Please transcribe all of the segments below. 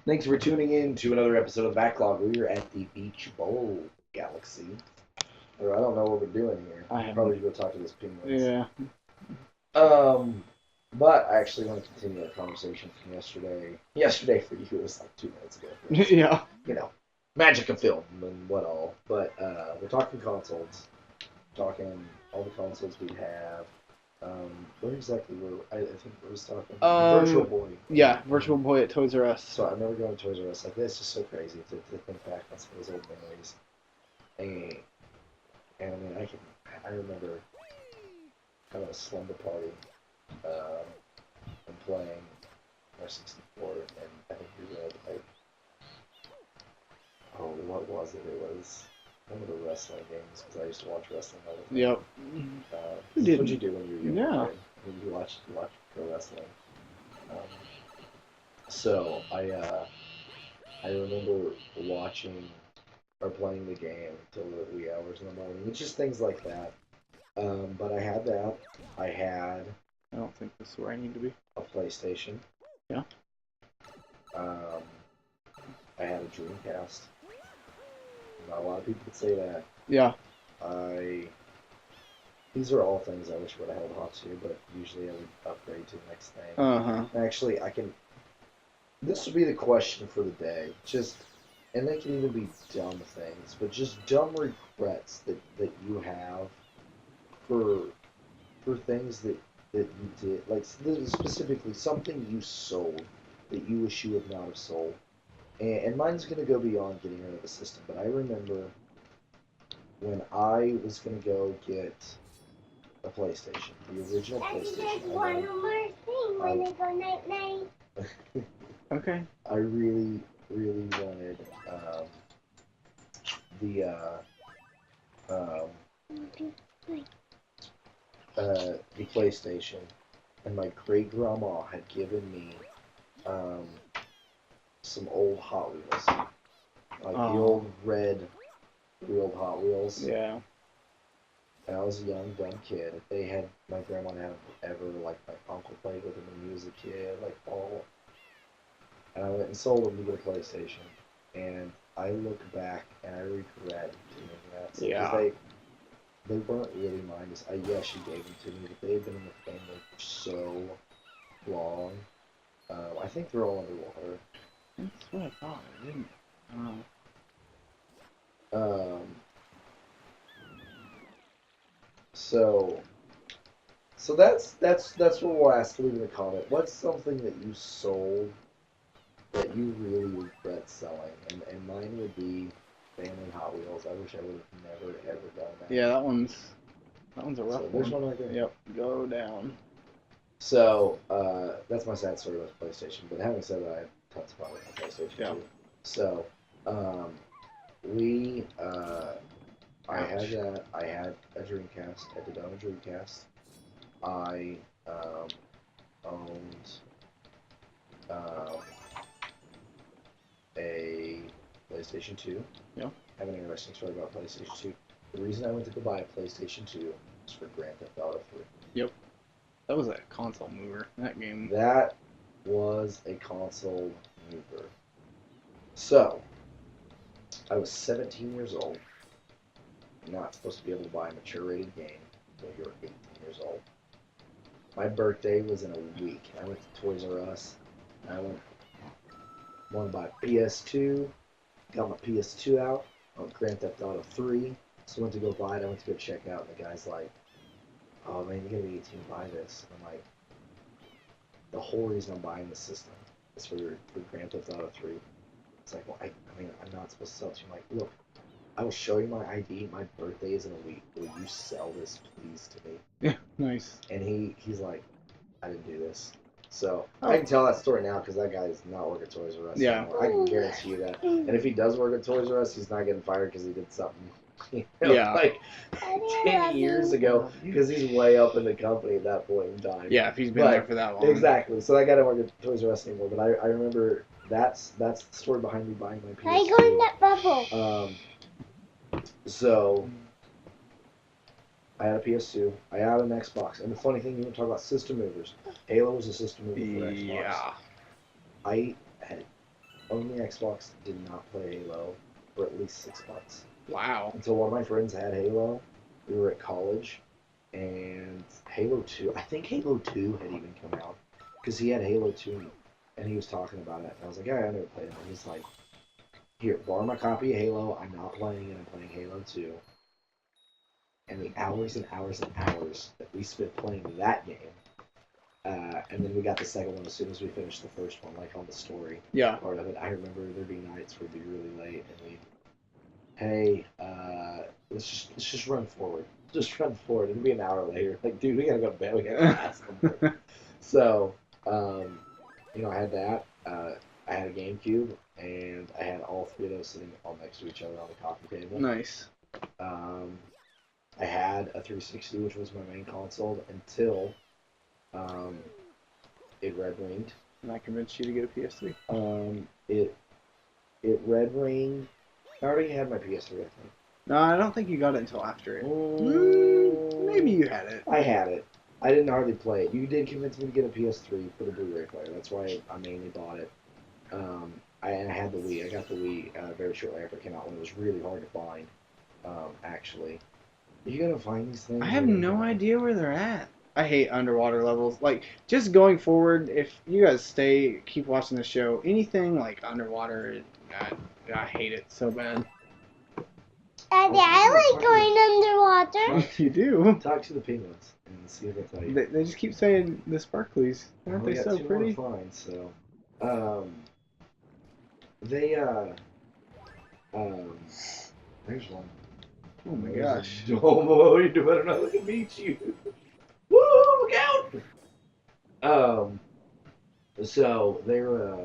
Thanks for tuning in to another episode of Backlog. We're at the Beach Bowl Galaxy. Or I don't know what we're doing here. I haven't. Probably should go talk to this penguins. Yeah. Um, but I actually want to continue that conversation from yesterday. Yesterday for you, it was like 2 minutes ago. Yeah. You know, magic of film and what all. But we're talking consoles. Talking all the consoles we have. Where exactly were I think we was talking Virtual Boy. Yeah, Virtual Boy at Toys R Us. So I remember going to Toys R Us. Like this is so crazy to think back on some of those old memories. And I mean, I remember having a slumber party and playing R64, and I think we read like, oh, what was it? It was one of the wrestling games because I used to watch wrestling all the time. Yep. What'd you do when you were young? Yeah. Right? When you watched pro wrestling. Um, so I remember watching or playing the game until the wee hours in the morning. It's just things like that. But I had that. I had I don't think this is where I need to be. a PlayStation. Yeah. Um, I had a Dreamcast. Not a lot of people could say that. Yeah. These are all things I wish I would have held on to, but usually I would upgrade to the next thing. Uh-huh. Actually, this would be the question for the day. And they can even be dumb things, but just dumb regrets that you have for things that you did, like specifically something you sold that you wish you would not have sold. And mine's gonna go beyond getting rid of the system, but I remember when I was gonna go get a PlayStation, the original PlayStation. One more thing when they go night night. Okay. I really, really wanted the the PlayStation, and my great grandma had given me some old Hot Wheels, like the old red wheeled Hot Wheels. Yeah. And I was a young dumb kid. My grandma had ever, like my uncle played with them when he was a kid, like all. And I went and sold them to get a PlayStation. And I look back and I regret doing that. Yeah. They weren't really mine. Yes, she gave them to me, but they had been in the family for so long. I think they're all underwater. That's what I thought. I didn't. So that's what we'll ask. Leave in the comment. What's something that you sold that you really regret selling? And mine would be family Hot Wheels. I wish I would have never ever done that. Yeah, that one's a rough one. There's one right there. Yep. Go down. So that's my sad story with PlayStation. But having said that, I have tons of fun with my PlayStation too. So I had that. I had a Dreamcast. I did own a Dreamcast. I owned a PlayStation 2. Yeah. I have an interesting story about PlayStation 2. The reason I went to go buy a PlayStation 2 was for Grand Theft Auto 3. Yep. That was a console mover, that game. That was a console mover. So, I was 17 years old. You're not supposed to be able to buy a mature rated game until you're 18 years old. My birthday was in a week. I went to Toys R Us. And I wanted to buy a PS2. Got my PS2 out on Grand Theft Auto 3. So I went to go buy it. I went to go check out. And the guy's like, oh man, you gotta be 18 to buy this. And I'm like, the whole reason I'm buying this system is for Grand Theft Auto 3. It's like, well, I mean, I'm not supposed to sell it to you. I'm like, look, I will show you my ID. My birthday is in a week. Will you sell this, please, to me? Yeah, nice. And he's like, I didn't do this. So I can tell that story now because that guy is not working at Toys R Us anymore. I can guarantee you that. And if he does work at Toys R Us, he's not getting fired because he did something, like 10 years ago. Because he's way up in the company at that point in time. Yeah, if he's been there for that long. Exactly. So that guy doesn't work at Toys R Us anymore. But I remember that's the story behind me buying my PS2. I go in that bubble. So I had a PS2. I had an Xbox. And the funny thing, you want to talk about system movers. Halo was a system mover for Xbox. Yeah. I had owned the Xbox, did not play Halo for at least 6 months. Wow. Until one of my friends had Halo. We were at college, and Halo 2, I think Halo 2 had even come out, because he had Halo 2, and he was talking about it. And I was like, yeah, I never played it. And he's like, here, borrow my copy of Halo. I'm not playing it. I'm playing Halo 2. And the hours and hours and hours that we spent playing that game. And then we got the second one as soon as we finished the first one, like on the story Yeah. part of it. I remember there being nights where it'd be really late, and we'd, hey, let's just run forward. Just run forward. It'll be an hour later. Like, dude, we gotta go to bed. We gotta class. So, I had that. I had a GameCube, and I had all three of those sitting all next to each other on the coffee table. Nice. I had a 360, which was my main console, until it red ringed. And I convinced you to get a PS3. It red ringed. I already had my PS3, I think. No, I don't think you got it until after it. Maybe you had it. I had it. I didn't hardly play it. You did convince me to get a PS3 for the Blu-ray player. That's why I mainly bought it. I had the Wii. I got the Wii very shortly after it came out, when it was really hard to find. Actually, are you gonna find these things? I have no idea where they're at. I hate underwater levels. Like, just going forward, if you guys keep watching the show, anything like underwater, I hate it so bad. Daddy, I like going underwater. You do. Talk to the penguins and see if they tell you. They just keep saying the sparklies. Aren't We they got so two pretty? more finds, so there's one. Oh my gosh. Oh, you better not look at me, you. Woo, look out! So they're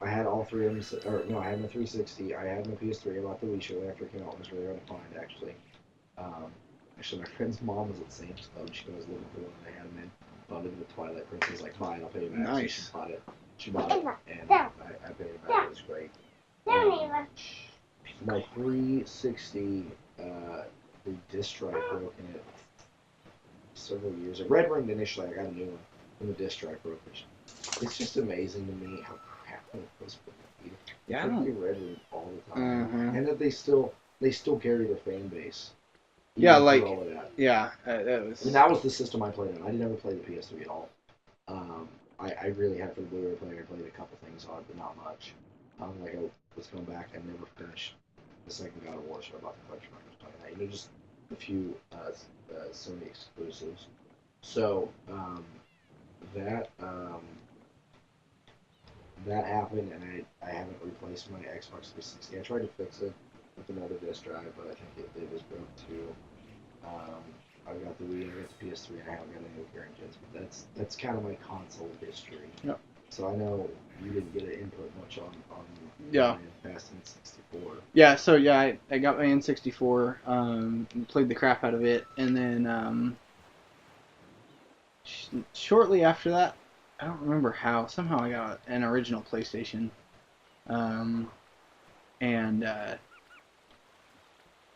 I had all three of them. Or no, I had my 360. I had my PS3. I bought the Wii shortly after it came out. It was really hard to find, actually. Actually, my friend's mom was at Sam's Club. She was looking for one, and I had them in. Bought it with Twilight Princess. Like, fine, I'll pay you back. Nice. So she bought it, and I paid her back. It was great. Don't even. My 360, the disc drive broke in it several years ago. Red ringed initially. I got a new one, and the disc drive broke. It's just amazing to me how crappy those people be. Yeah, I They don't. red ring all the time, Mhm. and that they still carry their fan base. Yeah, even like- through all of that. Yeah, that was. And that was the system I played on. I didn't ever play the PS3 at all. I really had for the Blu-ray player. I played a couple things on it, but not much. Like I was going back, I never finished the second God of War, so I bought the collection. I was playing that. You know, just a few Sony exclusives. So that happened, and I haven't replaced my Xbox 360. I tried to fix it with another disc drive, but I think it was broke too. I've got the Wii, I got the PS3, and I haven't got any current gens, but that's kind of my console history. Yep. So I know you didn't get an input much on Yeah. Fast and 64. Yeah, so yeah, I got my N64, played the crap out of it, and then shortly after that, I don't remember how, somehow I got an original PlayStation, and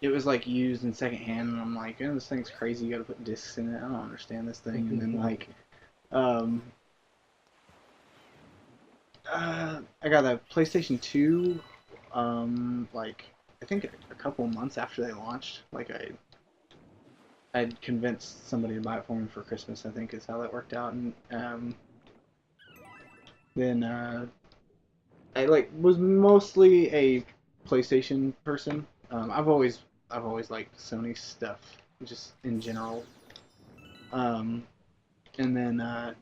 it was like used in secondhand, and I'm like, oh, this thing's crazy, you gotta put discs in it, I don't understand this thing, and then like, I got a PlayStation 2, like, I think a couple months after they launched. Like, I'd convinced somebody to buy it for me for Christmas, I think is how that worked out. And then I like was mostly a PlayStation person. I've always liked Sony stuff, just in general. And then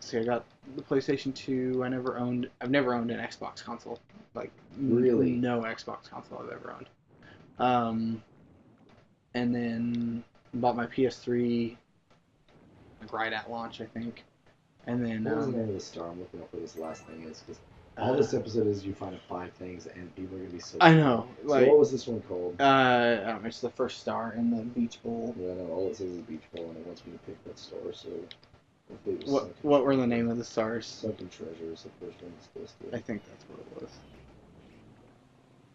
see, I got the PlayStation 2. I've never owned an Xbox console. Like, Really? No Xbox console I've ever owned. And then bought my PS3 like right at launch, I think. And then What was the name of the star? I'm looking up what this last thing is, because all this episode is you find 5 things, and people are gonna be so. I know. So Like, what was this one called? I don't know, it's the first star in the Beach Bowl. Yeah, no, all it says is Beach Bowl, and it wants me to pick what store. So hopefully it was What were the name of the stars? Sunken Treasure is the first one that's listed. I think that's what it was.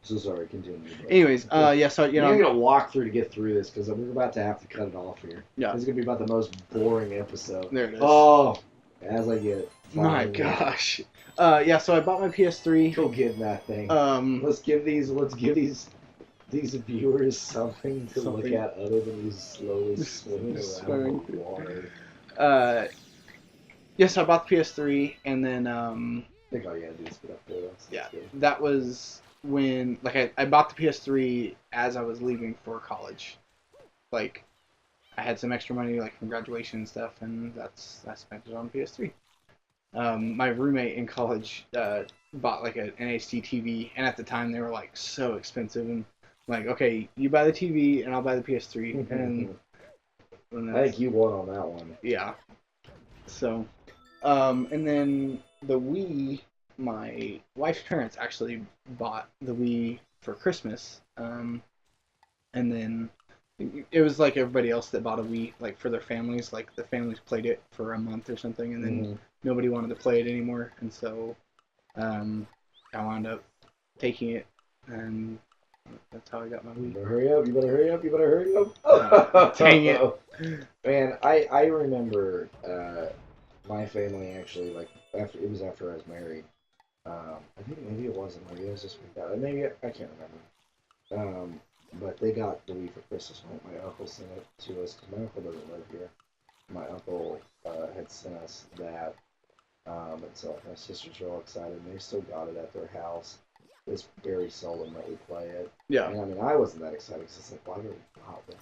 So sorry, continue. Anyways, yeah, so you know, I'm gonna walk through to get through this because we're about to have to cut it off here. Yeah. This is gonna be about the most boring episode. There it is. Oh, As I get it. My Finally. gosh. Yeah, so I bought my PS3. Go get in that thing. Let's give these viewers something to look Something. at other than you slowly Just swimming around swimming the through. water. Yes, I bought the PS3, and then I think all you gotta do is put up there. yeah, that was when I bought the PS3 as I was leaving for college. Like, I had some extra money like from graduation and stuff, and I spent it on PS3. My roommate in college bought like an HD TV, and at the time they were like so expensive, and like, okay, you buy the TV and I'll buy the PS3, and I think you won on that one. yeah. So, and then the Wii, my wife's parents actually bought the Wii for Christmas, and then it was like everybody else that bought a Wii, like for their families. Like the families played it for a month or something, and then nobody wanted to play it anymore, and so I wound up taking it, and that's how I got my You Wii. better hurry up, you better hurry up, you better hurry up. Dang it. Man, I remember my family actually, like, after I was married. I think maybe it wasn't, maybe it was just maybe, I can't remember. But they got the Wii for Christmas. My uncle sent it to us, because my uncle doesn't live here. My uncle had sent us that, and so my sisters were all excited, and they still got it at their house. It's very seldom that we play it. Yeah. And I mean, I wasn't that excited, because it's like, why would we got one?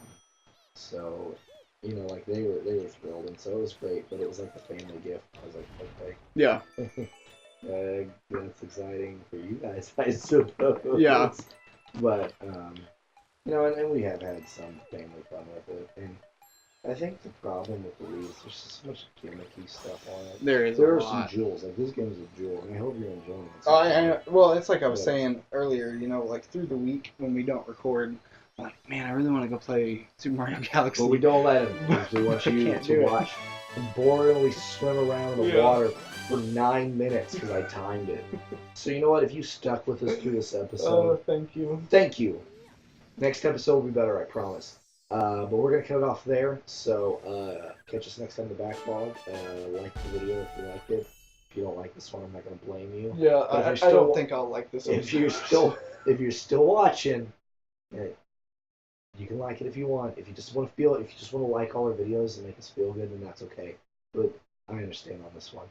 So, you know, like, they were thrilled, and so it was great, but it was like the family gift. I was like, okay. Yeah. That's exciting for you guys, I suppose. Yeah. But, you know, and we have had some family fun with it, and I think the problem with the Wii is there's just so much gimmicky stuff on it. There is There a are lot. some jewels, like this game is a jewel, and I hope you're enjoying it. Well, it's like I was Yeah. saying earlier, you know, like through the week when we don't record, I'm like, man, I really want to go play Super Mario Galaxy. But we don't let him, because we want I you can't to do it. watch him boringly swim around in the Yeah. water for 9 minutes, because I timed it. So you know what, if you stuck with us through this episode, thank you. thank you. Next episode will be better, I promise. But we're going to cut it off there. So catch us next time in the backlog. Like the video if you liked it. If you don't like this one, I'm not going to blame you. Yeah, But if I you're still- don't think I'll like this one. If you're still watching, you can like it if you want. If you just want to like all our videos and make us feel good, then that's okay. But I understand on this one.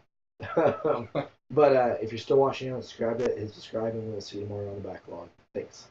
But if you're still watching, subscribe, and we'll see you tomorrow on the backlog. Thanks.